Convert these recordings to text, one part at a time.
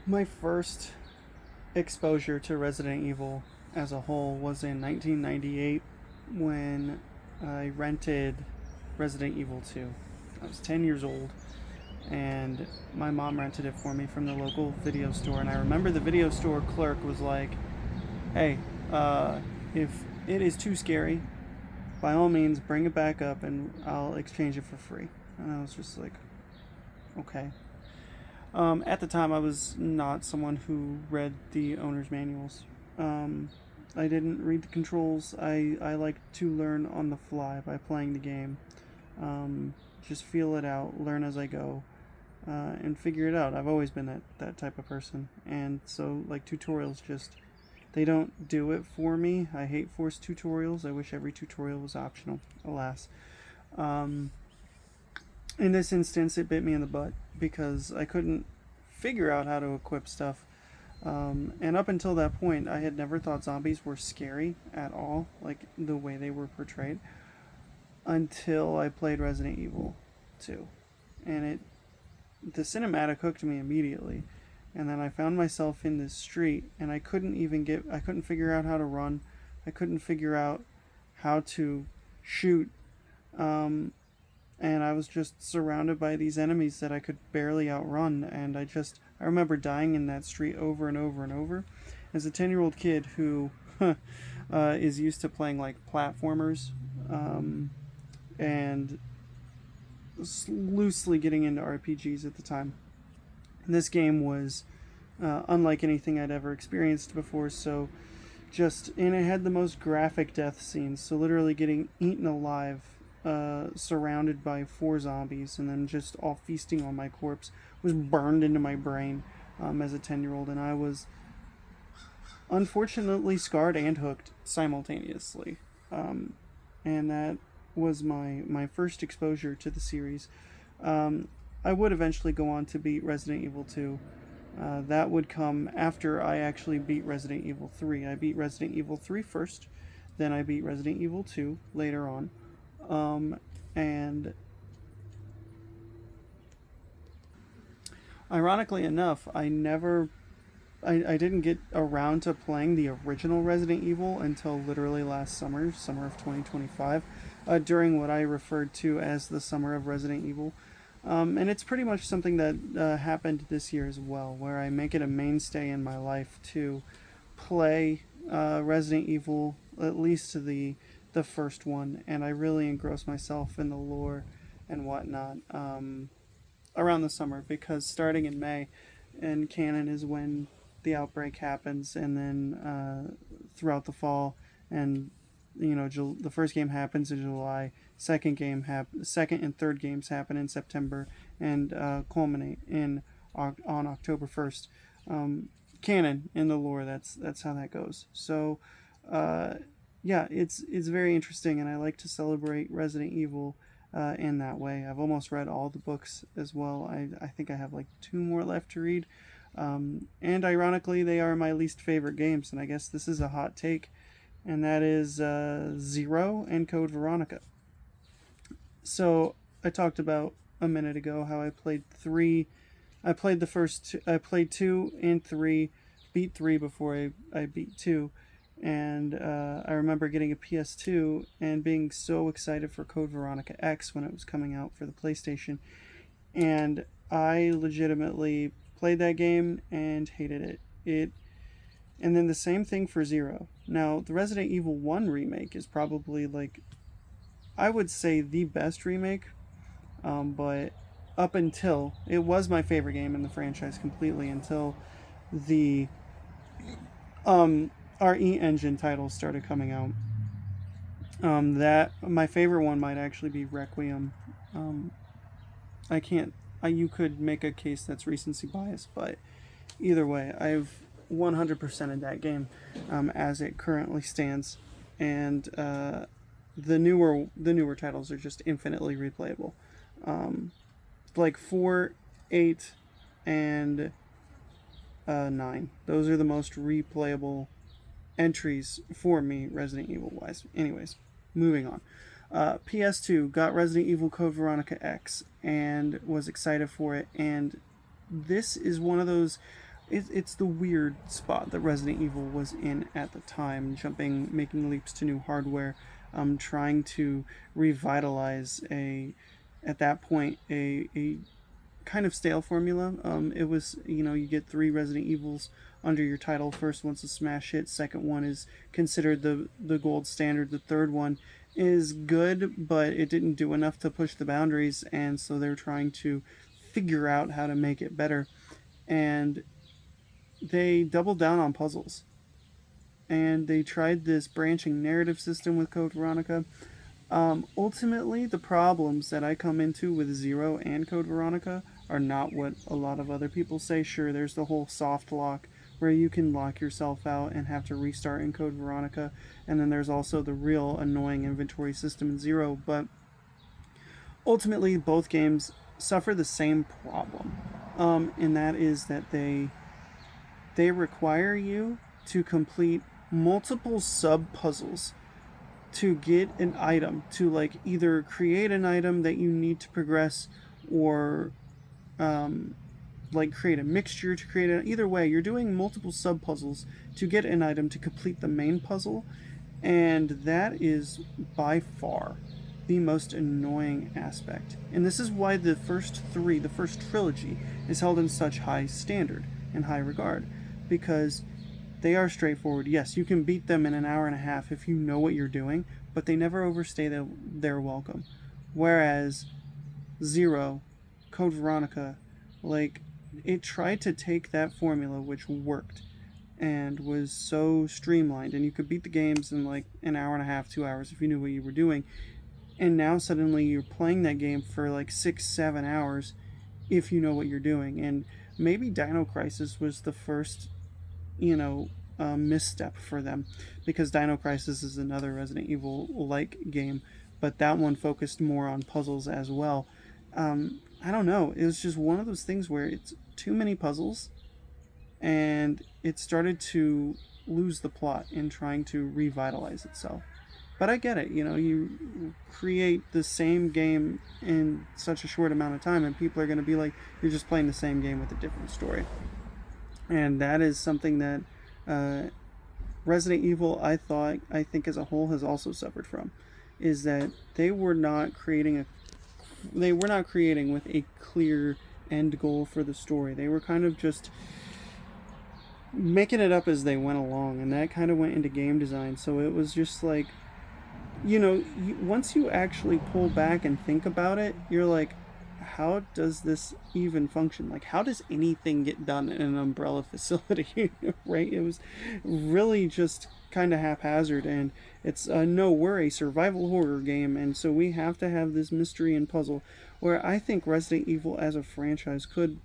My first exposure to Resident Evil as a whole was in 1998 when I rented Resident Evil 2. I was 10 years old and my mom rented it for me from the local video store. And I remember the video store clerk was like, hey, if it is too scary, by all means bring it back up and I'll exchange it for free. And I was just like, okay. At the time, I was not someone who read the owner's manuals. Um, I didn't read the controls. I like to learn on the fly by playing the game. Just feel it out, learn as I go, and figure it out. I've always been that type of person. And so, like, tutorials just, they don't do it for me. I hate forced tutorials. I wish every tutorial was optional, alas. Um, in this instance, it bit me in the butt because I couldn't figure out how to equip stuff. And up until that point, I had never thought zombies were scary at all, like the way they were portrayed, until I played Resident Evil 2. And the cinematic hooked me immediately. And then I found myself in this street, and I couldn't figure out how to run. I couldn't figure out how to shoot. Um, and I was just surrounded by these enemies that I could barely outrun. And I remember dying in that street over and over and over. As a 10-year-old kid who is used to playing like platformers and loosely getting into RPGs at the time, this game was unlike anything I'd ever experienced before. And it had the most graphic death scenes. So literally getting eaten alive, surrounded by four zombies, and then just all feasting on my corpse was burned into my brain as a 10-year-old, and I was unfortunately scarred and hooked simultaneously. Um, and that was my first exposure to the series. Um, I would eventually go on to beat Resident Evil 2. That would come after I actually beat Resident Evil 3. I beat Resident Evil 3 first, then I beat Resident Evil 2 later on. Um, and ironically enough, I didn't get around to playing the original Resident Evil until literally last summer of 2025, during what I referred to as the summer of Resident Evil. And it's pretty much something that happened this year as well, where I make it a mainstay in my life to play Resident Evil, at least the first one, and I really engross myself in the lore and whatnot around the summer, because starting in May in canon is when the outbreak happens, and then throughout the fall, and the first game happens in July, second and third games happen in September, and culminate on October 1st. Canon in the lore, that's how that goes. So uh, yeah, it's very interesting, and I like to celebrate Resident Evil in that way. I've almost read all the books as well. I think I have like two more left to read. And ironically, they are my least favorite games, and I guess this is a hot take, and that is Zero and Code Veronica. So I talked about a minute ago how I played three. I played the first two, I played two and three, beat three before I beat two. And I remember getting a PS2 and being so excited for Code Veronica X when it was coming out for the PlayStation. And I legitimately played that game and hated it. And then the same thing for Zero. Now, the Resident Evil 1 remake is probably like, I would say, the best remake, but up until, it was my favorite game in the franchise completely until the RE Engine titles started coming out. That my favorite one might actually be Requiem. Um, I can't. You could make a case that's recency bias, but either way, I've 100%ed that game as it currently stands, and the newer titles are just infinitely replayable. Um, like 4, 8, and 9. Those are the most replayable entries for me, Resident Evil wise. Anyways, moving on. PS2 got Resident Evil Code Veronica X and was excited for it. And this is one of those it's the weird spot that Resident Evil was in at the time, making leaps to new hardware, trying to revitalize at that point, a kind of stale formula. It was, you get 3 Resident Evils under your title. First one's a smash hit. Second one is considered the gold standard. The third one is good, but it didn't do enough to push the boundaries, and so they're trying to figure out how to make it better. And they doubled down on puzzles. And they tried this branching narrative system with Code Veronica. Ultimately, the problems that I come into with Zero and Code Veronica are not what a lot of other people say. Sure, there's the whole soft lock where you can lock yourself out and have to restart in Code Veronica, and then there's also the real annoying inventory system in Zero, but ultimately both games suffer the same problem, and that is that they require you to complete multiple sub puzzles to get an item, to like either create an item that you need to progress, or like create a mixture to create it. Either way, you're doing multiple sub puzzles to get an item to complete the main puzzle, and that is by far the most annoying aspect. And this is why the first trilogy, is held in such high standard and high regard, because they are straightforward. Yes, you can beat them in an hour and a half if you know what you're doing, but they never overstay their welcome. Whereas Zero, Code Veronica, like, it tried to take that formula, which worked and was so streamlined, and you could beat the games in like an hour and a half, 2 hours if you knew what you were doing. And now suddenly you're playing that game for like 6-7 hours if you know what you're doing. And maybe Dino Crisis was the first, misstep for them, because Dino Crisis is another Resident Evil like game, but that one focused more on puzzles as well. I don't know. It was just one of those things where it's too many puzzles, and it started to lose the plot in trying to revitalize itself. But I get it. You create the same game in such a short amount of time, and people are going to be like, you're just playing the same game with a different story. And that is something that Resident Evil, I think as a whole, has also suffered from, is that they were not creating with a clear end goal for the story. They were kind of just making it up as they went along, and that kind of went into game design. So it was just like, once you actually pull back and think about it, you're like, how does this even function? Like, how does anything get done in an Umbrella facility? Right? It was really just kind of haphazard, and it's we're a survival horror game, and so we have to have this mystery and puzzle, where I think Resident Evil as a franchise could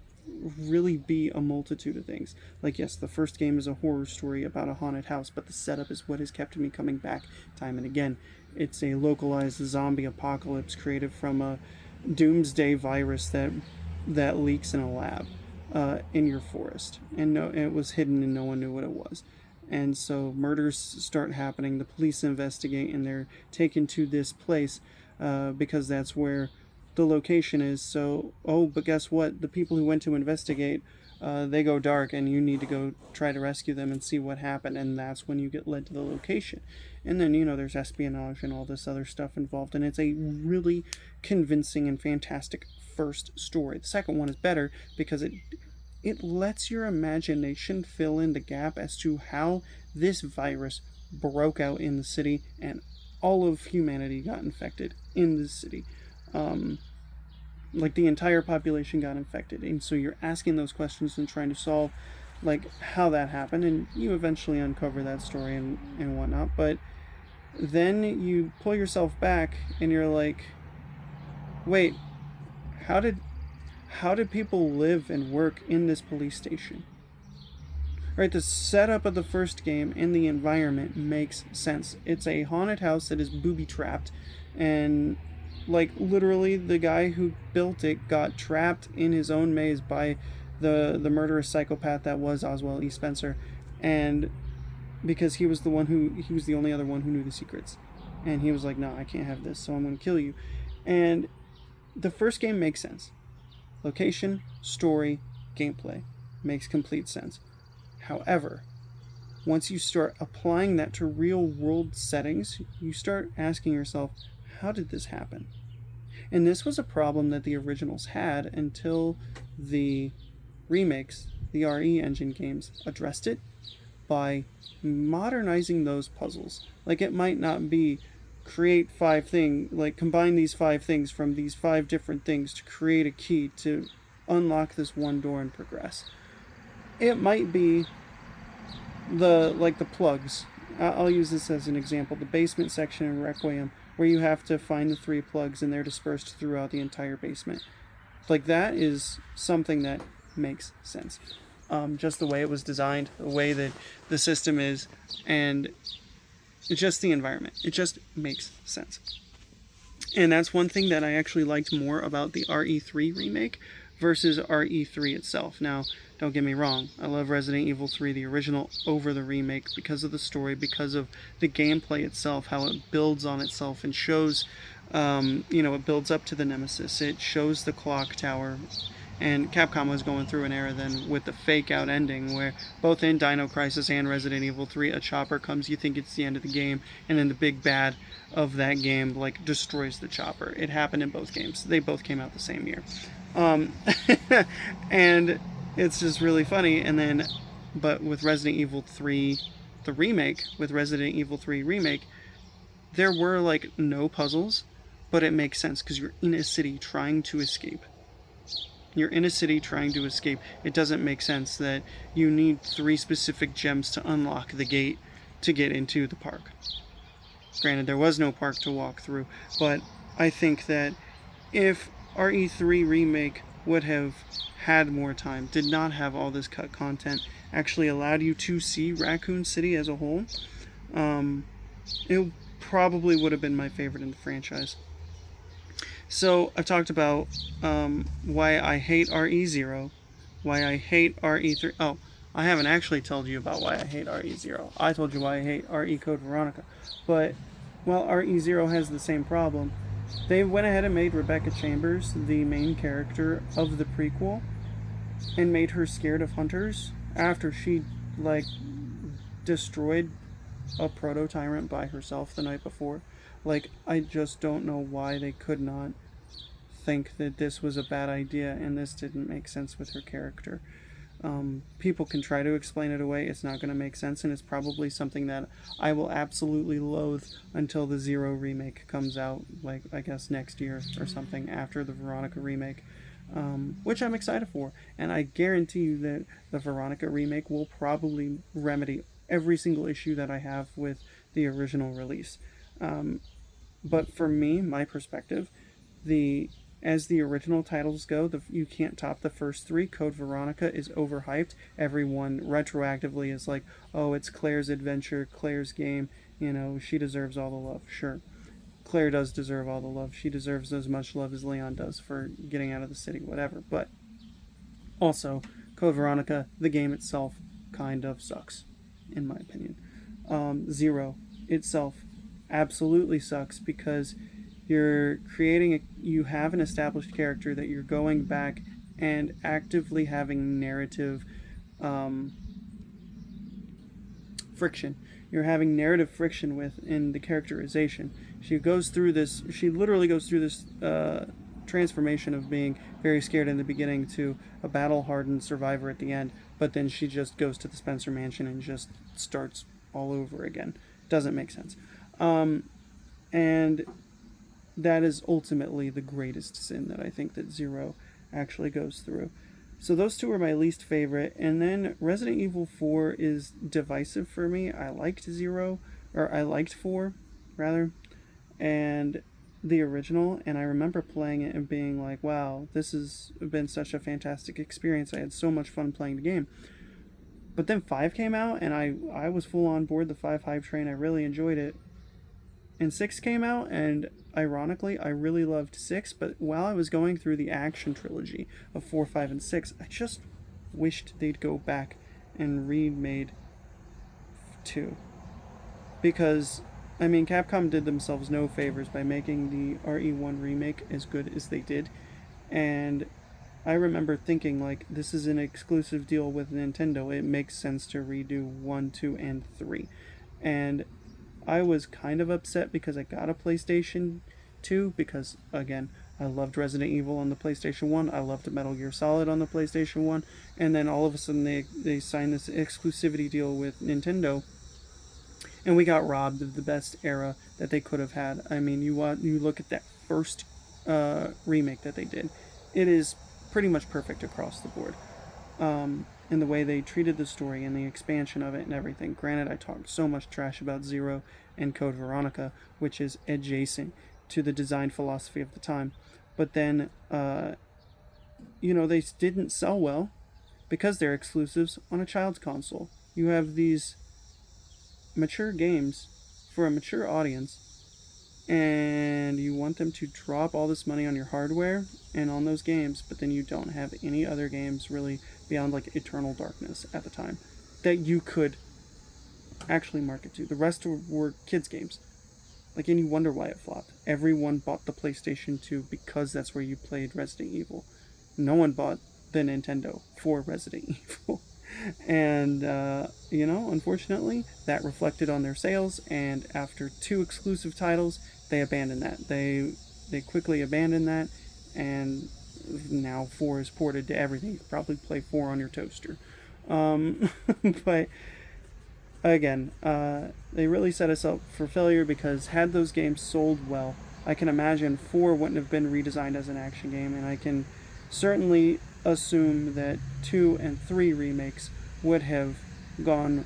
really be a multitude of things. Like, yes, the first game is a horror story about a haunted house, but the setup is what has kept me coming back time and again. It's a localized zombie apocalypse created from a doomsday virus that leaks in a lab in your forest, and it was hidden and no one knew what it was. And so murders start happening. The police investigate, and they're taken to this place because that's where the location is. So, but guess what? The people who went to investigate, they go dark, and you need to go try to rescue them and see what happened. And that's when you get led to the location. And then, there's espionage and all this other stuff involved. And it's a really convincing and fantastic first story. The second one is better because it lets your imagination fill in the gap as to how this virus broke out in the city and all of humanity got infected in the city. Like, the entire population got infected, and so you're asking those questions and trying to solve like how that happened, and you eventually uncover that story and whatnot. But then you pull yourself back and you're like, wait, how did people live and work in this police station? Right, the setup of the first game and the environment makes sense. It's a haunted house that is booby-trapped, and like, literally, the guy who built it got trapped in his own maze by the murderous psychopath that was Oswald E. Spencer, and because he was the only other one who knew the secrets, and he was like, no, I can't have this, so I'm going to kill you. And the first game makes sense. Location, story, gameplay. makes complete sense. However, once you start applying that to real world settings, you start asking yourself, how did this happen? And this was a problem that the originals had until the remakes, the RE Engine games, addressed it by modernizing those puzzles. Like, it might not be create combine these 5 things from these 5 different things to create a key to unlock this one door and progress. It might be the plugs. I'll use this as an example. The basement section in Requiem, where you have to find the 3 plugs and they're dispersed throughout the entire basement. Like, that is something that makes sense. Just the way it was designed, the way that the system is, and just the environment. It just makes sense. And that's one thing that I actually liked more about the RE3 remake versus RE3 itself. Now, don't get me wrong, I love Resident Evil 3, the original, over the remake because of the story, because of the gameplay itself, how it builds on itself and shows, it builds up to the Nemesis. It shows the clock tower. And Capcom was going through an era then with the fake out ending where both in Dino Crisis and Resident Evil 3, a chopper comes, you think it's the end of the game, and then the big bad of that game destroys the chopper. It happened in both games. They both came out the same year. And it's just really funny. But with Resident Evil 3, the remake, there were no puzzles, but it makes sense because you're in a city trying to escape. It doesn't make sense that you need 3 specific gems to unlock the gate to get into the park. Granted, there was no park to walk through, but I think that if RE3 Remake would have had more time, did not have all this cut content, actually allowed you to see Raccoon City as a whole, it probably would have been my favorite in the franchise. So I've talked about why I hate RE0, why I hate RE3. Oh, I haven't actually told you about why I hate RE0. I told you why I hate RE Code Veronica. But while RE0 has the same problem, they went ahead and made Rebecca Chambers the main character of the prequel and made her scared of hunters after she destroyed a proto-tyrant by herself the night before. I just don't know why they could not think that this was a bad idea and this didn't make sense with her character. People can try to explain it away. It's not going to make sense, and it's probably something that I will absolutely loathe until the Zero remake comes out, I guess next year or something, after the Veronica remake, which I'm excited for. And I guarantee you that the Veronica remake will probably remedy every single issue that I have with the original release. But for me, my perspective, as the original titles go, you can't top the first 3. Code Veronica is overhyped. Everyone retroactively is like, oh, it's Claire's adventure, Claire's game, she deserves all the love. Sure, Claire does deserve all the love. She deserves as much love as Leon does for getting out of the city, whatever. But also, Code Veronica, the game itself, kind of sucks, in my opinion. Zero itself absolutely sucks because you have an established character that you're going back and actively having narrative friction. You're having narrative friction with in the characterization. She literally goes through this transformation of being very scared in the beginning to a battle-hardened survivor at the end, but then she just goes to the Spencer Mansion and just starts all over again. Doesn't make sense. And that is ultimately the greatest sin that I think that Zero actually goes through. So those 2 are my least favorite. And then Resident Evil 4 is divisive for me. I liked 4, rather, and the original. And I remember playing it and being like, wow, this has been such a fantastic experience. I had so much fun playing the game. But then 5 came out, and I was full on board the 5 hype train. I really enjoyed it. And 6 came out, and ironically, I really loved 6, but while I was going through the action trilogy of 4, 5, and 6, I just wished they'd go back and remade 2. Because, Capcom did themselves no favors by making the RE1 remake as good as they did, and I remember thinking, like, this is an exclusive deal with Nintendo. It makes sense to redo 1, 2, and 3. And I was kind of upset because I got a PlayStation 2 because, again, I loved Resident Evil on the PlayStation 1. I loved Metal Gear Solid on the PlayStation 1. And then all of a sudden they signed this exclusivity deal with Nintendo, and we got robbed of the best era that they could have had. I mean, you look at that first remake that they did. It is pretty much perfect across the board. In the way they treated the story and the expansion of it and everything. Granted, I talked so much trash about Zero and Code Veronica, which is adjacent to the design philosophy of the time. But then, they didn't sell well because they're exclusives on a child's console. You have these mature games for a mature audience, and you want them to drop all this money on your hardware and on those games, but then you don't have any other games really beyond like Eternal Darkness at the time that you could actually market to. The rest were kids games. Like, and you wonder why it flopped. Everyone bought the PlayStation 2 because that's where you played Resident Evil. No one bought the Nintendo for Resident Evil. And, unfortunately, that reflected on their sales, and after 2 exclusive titles, they abandoned that. They quickly abandoned that, and now 4 is ported to everything. You can probably play 4 on your toaster. But again, they really set us up for failure, because had those games sold well, I can imagine 4 wouldn't have been redesigned as an action game, and I can certainly assume that 2 and 3 remakes would have gone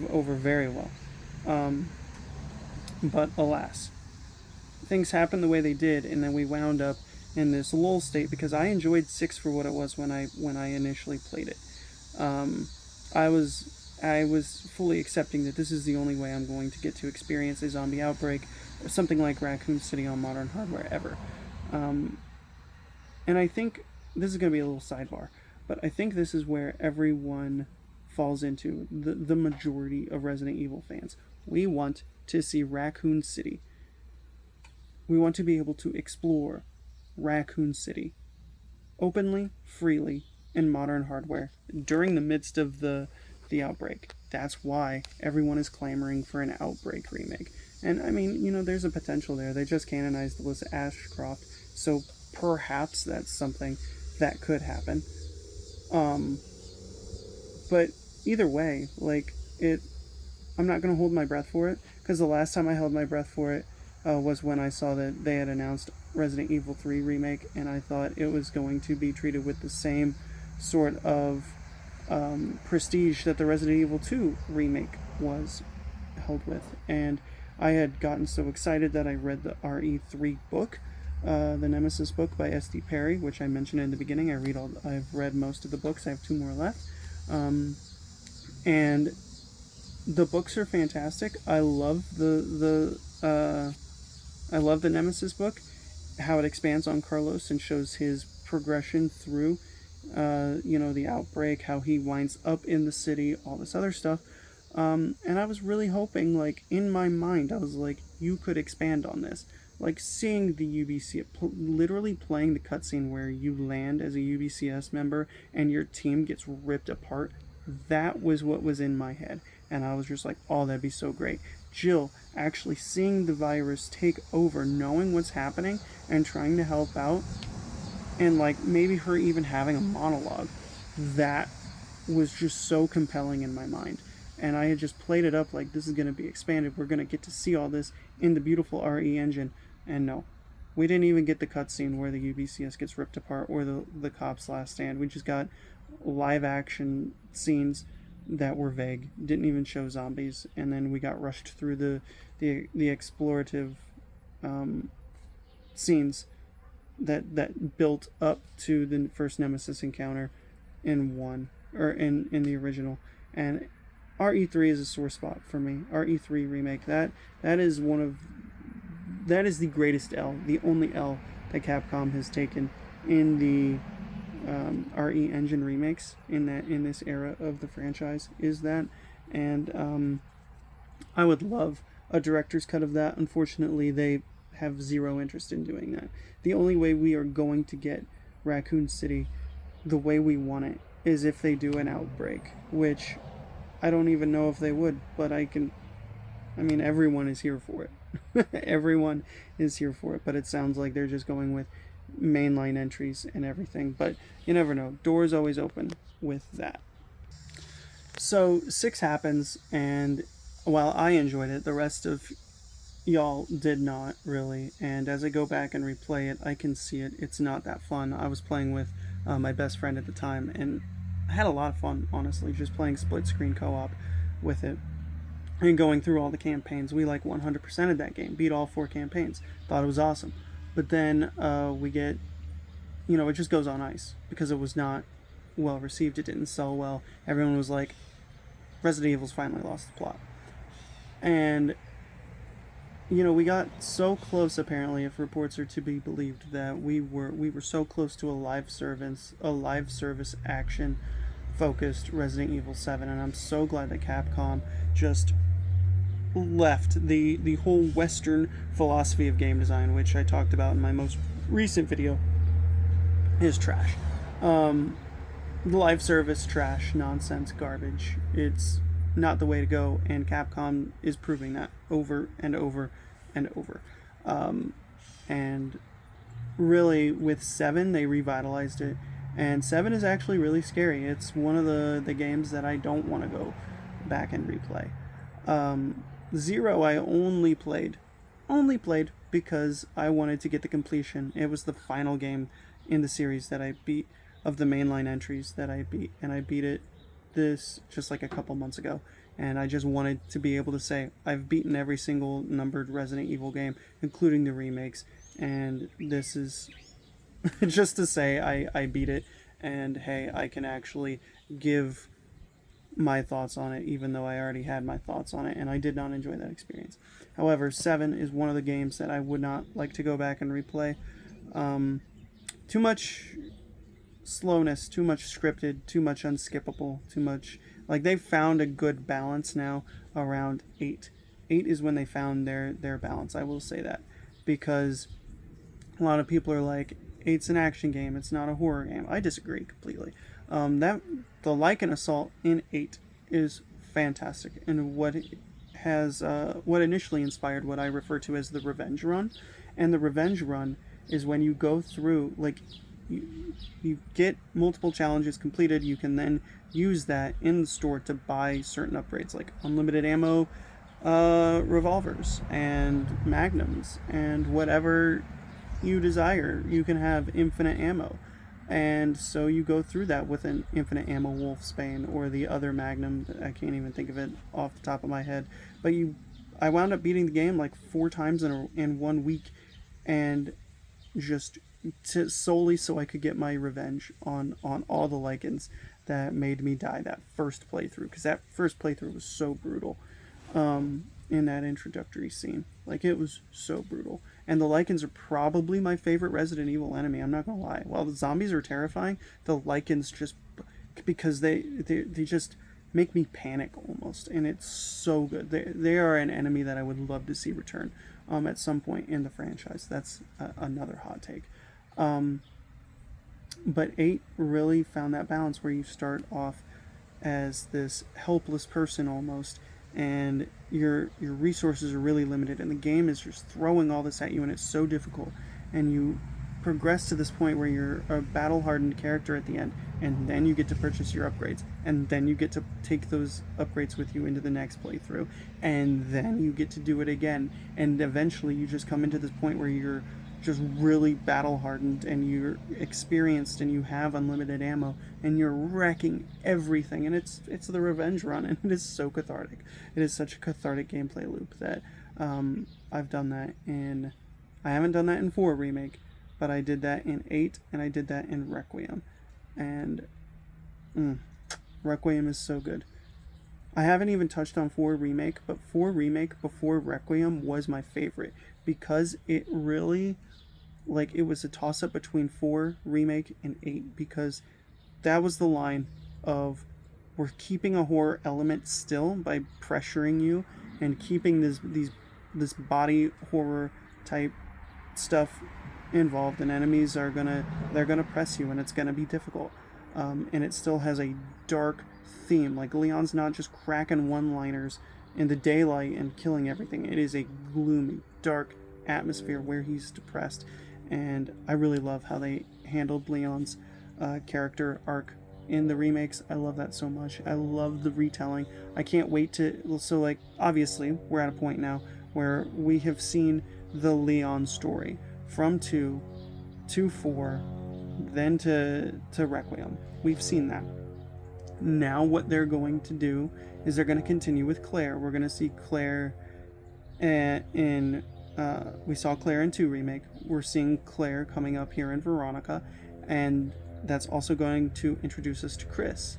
over very well. But alas, things happened the way they did, and then we wound up in this lull state, because I enjoyed 6 for what it was when I initially played it. I was fully accepting that this is the only way I'm going to get to experience a zombie outbreak or something like Raccoon City on modern hardware ever. And I think this is going to be a little sidebar, but I think this is where everyone falls into, the majority of Resident Evil fans. We want to see Raccoon City. We want to be able to explore Raccoon City openly, freely, in modern hardware during the midst of the outbreak. That's why everyone is clamoring for an Outbreak remake. And I mean, there's a potential there. They just canonized Alyssa Ashcroft, so perhaps that's something that could happen. But either way, I'm not going to hold my breath for it, because the last time I held my breath for it was when I saw that they had announced Resident Evil 3 remake, and I thought it was going to be treated with the same sort of prestige that the Resident Evil 2 remake was held with. And I had gotten so excited that I read the RE3 book, the Nemesis book by S.D. Perry, which I mentioned in the beginning. I've read most of the books. I have 2 more left. And the books are fantastic. I love the Nemesis book, how it expands on Carlos and shows his progression through the outbreak, how he winds up in the city, all this other stuff. And I was really hoping, in my mind, I was like, you could expand on this. Seeing the UBC, literally playing the cutscene where you land as a UBCS member and your team gets ripped apart, that was what was in my head. And I was just like, oh, that'd be so great. Jill actually seeing the virus take over, knowing what's happening, and trying to help out, and maybe her even having a monologue, that was just so compelling in my mind. And I had just played it up like, this is going to be expanded, we're going to get to see all this in the beautiful RE engine. And no, we didn't even get the cutscene where the UBCS gets ripped apart, or the cops' last stand. We just got live action scenes that were vague, didn't even show zombies, and then we got rushed through the explorative scenes that built up to the first Nemesis encounter in the original. And RE3 is a sore spot for me. RE3 remake, that is the greatest L, the only L that Capcom has taken in the RE engine remakes in this era of the franchise, is that. And I would love a director's cut of that. Unfortunately, they have zero interest in doing that. The only way we are going to get Raccoon City the way we want it is if they do an Outbreak, which I don't even know if they would, but I mean, everyone is here for it. Everyone is here for it, but it sounds like they're just going with mainline entries and everything. But you never know. Doors always open with that. So 6 happens, and while I enjoyed it, the rest of y'all did not really. And as I go back and replay it, I can see it. It's not that fun. I was playing with my best friend at the time, and I had a lot of fun, honestly, just playing split screen co-op with it and going through all the campaigns. We like 100% of that game, beat all 4 campaigns, thought it was awesome. But then we get, it just goes on ice because it was not well received. It didn't sell well. Everyone was like, Resident Evil's finally lost the plot. And we got so close, apparently, if reports are to be believed, that we were so close to a live service action focused Resident Evil 7, and I'm so glad that Capcom just left the whole Western philosophy of game design, which I talked about in my most recent video, is trash. Live service trash, nonsense, garbage. It's not the way to go, and Capcom is proving that over and over and over. And really, with 7, they revitalized it, and 7 is actually really scary. It's one of the games that I don't want to go back and replay. 0 I only played because I wanted to get the completion. It was the final game in the series that I beat, of the mainline entries that I beat, and I beat it this just like a couple months ago, and I just wanted to be able to say I've beaten every single numbered Resident Evil game, including the remakes, and this is just to say I beat it, and hey, I can actually give my thoughts on it, even though I already had my thoughts on it, and I did not enjoy that experience. However, 7 is one of the games that I would not like to go back and replay. Too much slowness, too much scripted, too much unskippable, too much, like, they've found a good balance now around 8. 8 is when they found their balance, I will say that, because a lot of people are like, 8's an action game, it's not a horror game. I disagree completely. The Lycan Assault in 8 is fantastic, and what initially inspired what I refer to as the revenge run. And the revenge run is when you go through, like, you get multiple challenges completed. You can then use that in the store to buy certain upgrades, like unlimited ammo, revolvers and magnums, and whatever you desire. You can have infinite ammo, and so you go through that with an infinite ammo Wolfsbane or the other magnum. I can't even think of it off the top of my head, but I wound up beating the game like 4 times in 1 week, and just solely so I could get my revenge on all the Lycans that made me die that first playthrough, because that first playthrough was so brutal. In that introductory scene, like, it was so brutal. And the Lycans are probably my favorite Resident Evil enemy, I'm not gonna lie. While the zombies are terrifying, the Lycans, just because they just make me panic almost, and it's so good. They are an enemy that I would love to see return at some point in the franchise. That's another hot take. But 8 really found that balance where you start off as this helpless person almost, and your resources are really limited, and the game is just throwing all this at you, and it's so difficult, and you progress to this point where you're a battle-hardened character at the end, and then you get to purchase your upgrades, and then you get to take those upgrades with you into the next playthrough, and then you get to do it again, and eventually you just come into this point where you're just really battle-hardened, and you're experienced, and you have unlimited ammo, and you're wrecking everything, and it's the revenge run, and it is so cathartic. It is such a cathartic gameplay loop that I've done that in... I haven't done that in 4 Remake, but I did that in 8, and I did that in Requiem, and Requiem is so good. I haven't even touched on 4 Remake, but 4 Remake before Requiem was my favorite, because it really, like, it was a toss-up between 4 Remake and 8, because that was the line of, we're keeping a horror element still by pressuring you and keeping this body horror type stuff involved, and enemies they're gonna press you, and it's gonna be difficult. and it still has a dark theme. Like, Leon's not just cracking one-liners in the daylight and killing everything. It is a gloomy, dark atmosphere where he's depressed, and I really love how they handled Leon's character arc in the remakes. I love that so much. I love the retelling. I can't wait to. So, like, obviously, we're at a point now where we have seen the Leon story from 2 to 4, then to Requiem. We've seen that. Now, what they're going to do is they're going to continue with Claire. We're going to see Claire in. We saw Claire in 2 remake. We're seeing Claire coming up here in Veronica, and that's also going to introduce us to Chris.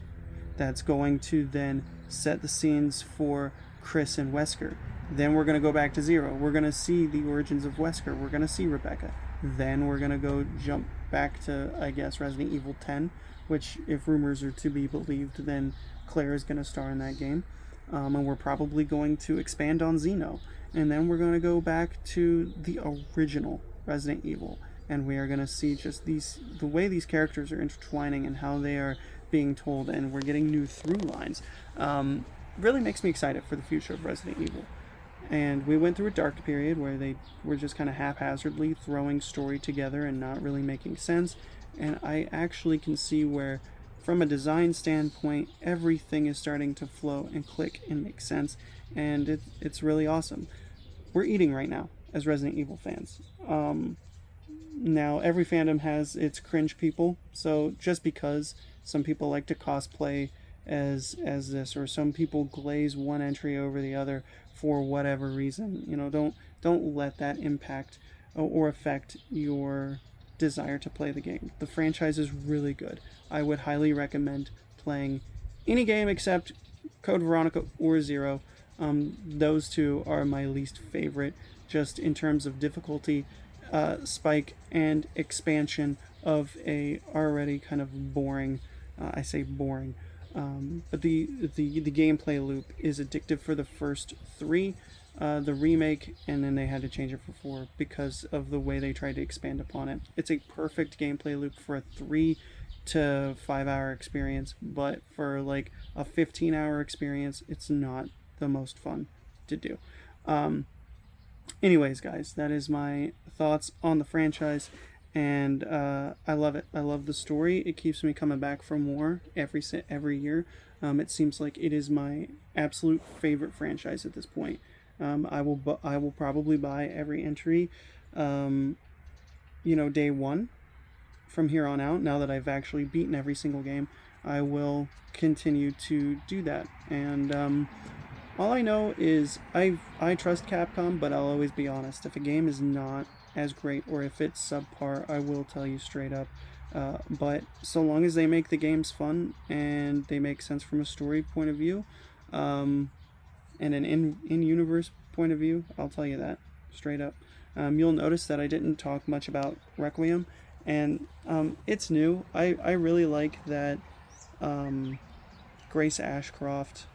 That's going to then set the scenes for Chris and Wesker. Then we're going to go back to 0. We're going to see the origins of Wesker. We're going to see Rebecca. Then we're going to go jump back to, I guess, Resident Evil 10, which, if rumors are to be believed, then Claire is going to star in that game. And we're probably going to expand on Xeno. And then we're going to go back to the original Resident Evil. And we are going to see just the way these characters are intertwining and how they are being told. And we're getting new through lines. Really makes me excited for the future of Resident Evil. And we went through a dark period where they were just kind of haphazardly throwing story together and not really making sense. And I actually can see where, from a design standpoint, everything is starting to flow and click and make sense. And it's really awesome. We're eating right now as Resident Evil fans. Now, every fandom has its cringe people. So just because some people like to cosplay as this, or some people glaze one entry over the other for whatever reason, don't let that impact or affect your desire to play the game. The franchise is really good. I would highly recommend playing any game except Code Veronica or 0. Those 2 are my least favorite, just in terms of difficulty spike and expansion of a already kind of boring, I say boring, but the gameplay loop is addictive for the first 3, the remake, and then they had to change it for 4 because of the way they tried to expand upon it. It's a perfect gameplay loop for a 3 to 5 hour experience, but for like a 15-hour experience, it's not the most fun to do. Anyways, guys, that is my thoughts on the franchise, and I love it. I love the story. It keeps me coming back for more every year. It seems like it is my absolute favorite franchise at this point. I will probably buy every entry, day 1 from here on out. Now that I've actually beaten every single game, I will continue to do that. And all I know is I trust Capcom, but I'll always be honest. If a game is not as great, or if it's subpar, I will tell you straight up. But so long as they make the games fun and they make sense from a story point of view, and an in-universe point of view, I'll tell you that straight up. You'll notice that I didn't talk much about Requiem, and it's new. I really like that Grace Ashcroft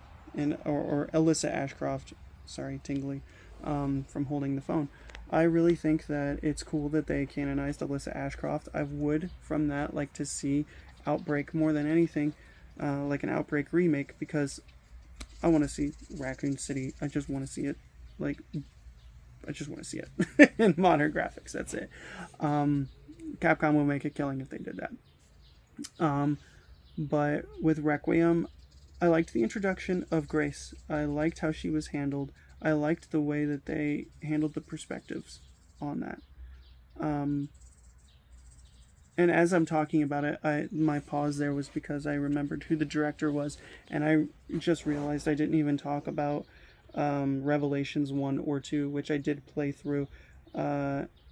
or Alyssa Ashcroft, sorry, tingly, from holding the phone. I really think that it's cool that they canonized Alyssa Ashcroft. I would, from that, like to see Outbreak more than anything, like an Outbreak remake, because I want to see Raccoon City. I just want to see it, I just want to see it in modern graphics. That's it. Capcom will make a killing if they did that. But with Requiem, I liked the introduction of Grace. I liked how she was handled. I liked the way that they handled the perspectives on that. And as I'm talking about it, my pause there was because I remembered who the director was, and I just realized I didn't even talk about Revelations 1 or 2, which I did play through.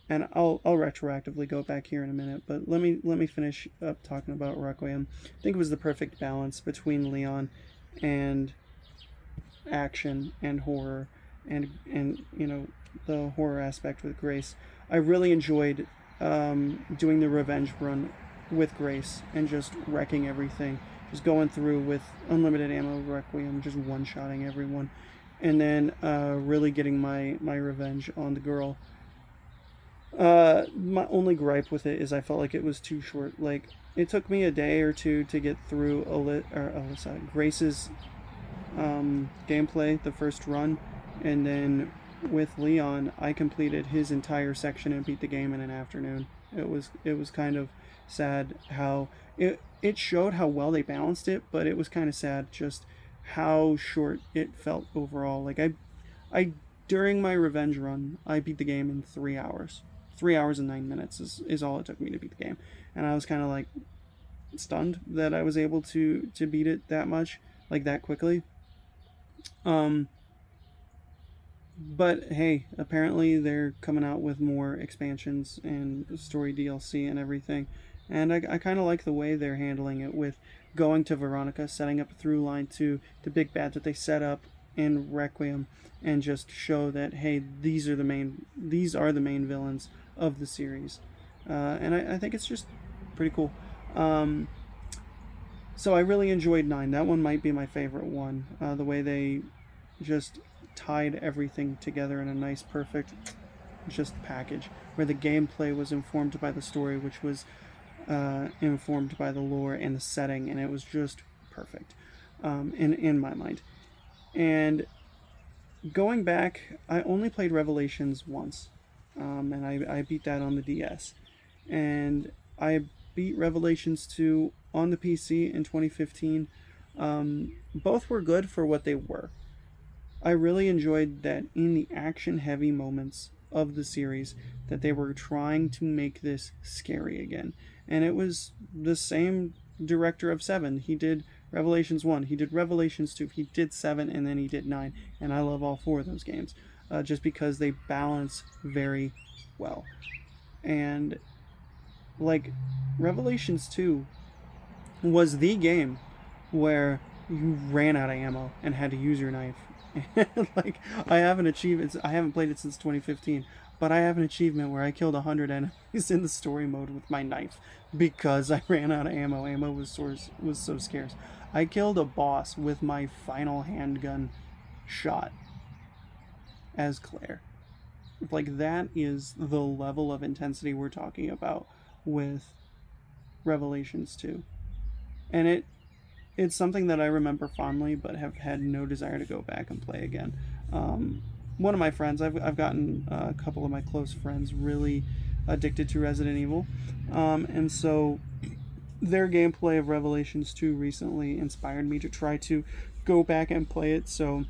And I'll retroactively go back here in a minute, but let me finish up talking about Requiem. I think it was the perfect balance between Leon and action and horror, and the horror aspect with Grace. I really enjoyed doing the revenge run with Grace and just wrecking everything, just going through with unlimited ammo Requiem, just one-shotting everyone, and then really getting my revenge on the girl. My only gripe with it is I felt like it was too short. Like, it took me a day or two to get through Alyssa Grace's gameplay, the first run, and then with Leon, I completed his entire section and beat the game in an afternoon. It was kind of sad how it showed how well they balanced it, but it was kind of sad just how short it felt overall. Like I during my revenge run, I beat the game in 3 hours. 3 hours and 9 minutes is all it took me to beat the game, and I was kind of like stunned that I was able to beat it that much, like that quickly. Um, but hey, apparently they're coming out with more expansions and story DLC and everything. And I kind of like the way they're handling it with going to Veronica, setting up a through line to the big bad that they set up in Requiem, and just show that hey, these are the main villains of the series. And I think it's just pretty cool. Um, so I really enjoyed 9. That one might be my favorite one. The way they just tied everything together in a nice, perfect just package, where the gameplay was informed by the story, which was informed by the lore and the setting, and it was just perfect in my mind. And going back, I only played Revelations once, and I beat that on the DS. And I beat Revelations 2 on the PC in 2015. Both were good for what they were. I really enjoyed that in the action-heavy moments of the series that they were trying to make this scary again. And it was the same director of 7. He did Revelations 1, he did Revelations 2, he did 7, and then he did 9. And I love all 4 of those games just because they balance very well. And like Revelations 2 was the game where you ran out of ammo and had to use your knife. Like I have an achievement. I haven't played it since 2015, but I have an achievement where I killed 100 enemies in the story mode with my knife because I ran out of ammo. Ammo was so scarce. I killed a boss with my final handgun shot as Claire. Like that is the level of intensity we're talking about with Revelations 2. And it's something that I remember fondly, but have had no desire to go back and play again. One of my friends, I've gotten a couple of my close friends really addicted to Resident Evil, and so their gameplay of Revelations 2 recently inspired me to try to go back and play it. So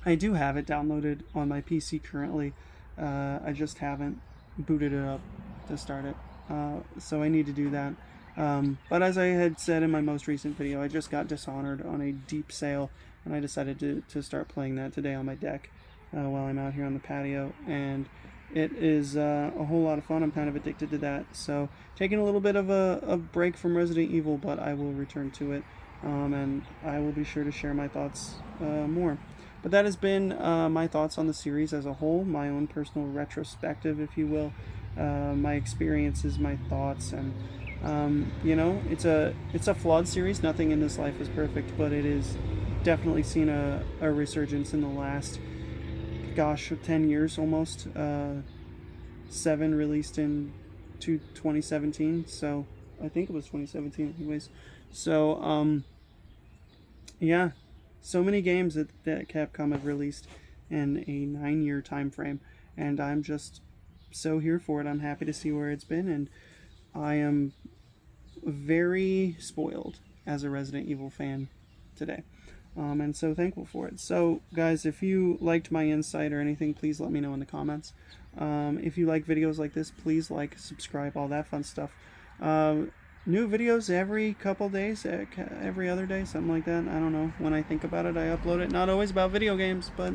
I do have it downloaded on my PC currently. I just haven't booted it up to start it, so I need to do that. But as I had said in my most recent video, I just got Dishonored on a deep sale, and I decided to start playing that today on my deck while I'm out here on the patio, and it is a whole lot of fun. I'm kind of addicted to that, so taking a little bit of a break from Resident Evil, but I will return to it, and I will be sure to share my thoughts more. But that has been my thoughts on the series as a whole, my own personal retrospective, if you will, my experiences, my thoughts, and it's a flawed series. Nothing in this life is perfect, but it is definitely seen a resurgence in the last, 10 years almost. 7 released in 2017, so I think it was 2017 anyways. So, yeah, so many games that Capcom have released in a 9-year time frame, and I'm just so here for it. I'm happy to see where it's been, and I am very spoiled as a Resident Evil fan today, and so thankful for it. So guys, if you liked my insight or anything, please let me know in the comments. If you like videos like this, please like, subscribe, all that fun stuff. New videos every couple days, every other day, something like that. I don't know, when I think about it, I upload it. Not always about video games, but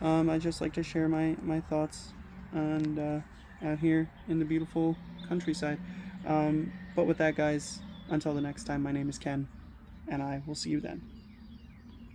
I just like to share my thoughts and out here in the beautiful countryside. But with that, guys, until the next time, my name is Ken, and I will see you then.